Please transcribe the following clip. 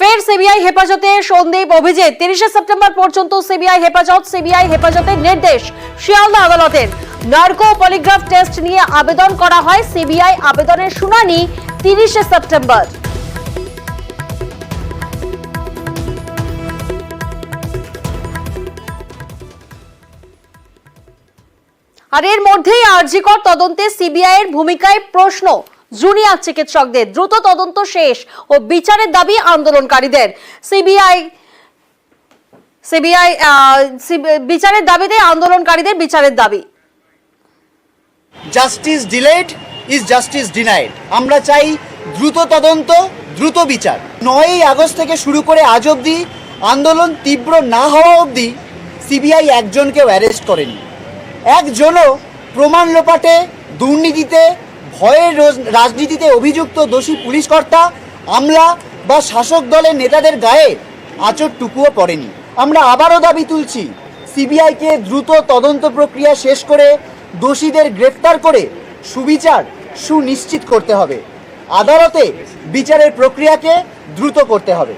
ফের সিবিআই হেফাজতে সন্দীপ অভিজিৎ। 30 সেপ্টেম্বর পর্যন্ত সিবিআই হেফাজতের নির্দেশ শিয়ালদা আদালতের। নার্কো পলিগ্রাফ টেস্ট নিয়ে আবেদন করা হয়। সিবিআই আবেদনের শুনানি 30 সেপ্টেম্বর। আর এর মধ্যেই আরজিকর তদন্তে সিবিআই এর ভূমিকায় প্রশ্ন জুনিয়র চিকিৎসকদের। দ্রুত তদন্ত শেষ ও বিচারের দাবি আন্দোলনকারীদের। সিবিআই বিচারের দাবিতে আন্দোলনকারীদের বিচারের দাবি। Justice delayed is justice denied. আমরা চাই দ্রুত তদন্ত, দ্রুত বিচার। 9ই আগস্ট থেকে শুরু করে আজ অবধি আন্দোলন তীব্র না হওয়া অবধি সিবিআই একজনকেও অ্যারেস্ট করেনি। একজনও প্রমাণ লোপাটে, দুর্নীতিতে, ভয়ের রাজনীতিতে অভিযুক্ত দোষী পুলিশ কর্তা, আমলা বা শাসক দলের নেতাদের গায়ে আঁচড়টুকুও পড়েনি। আমরা আবারও দাবি তুলছি, সিবিআইকে দ্রুত তদন্ত প্রক্রিয়া শেষ করে দোষীদের গ্রেফতার করে সুবিচার সুনিশ্চিত করতে হবে। আদালতে বিচারের প্রক্রিয়াকে দ্রুত করতে হবে।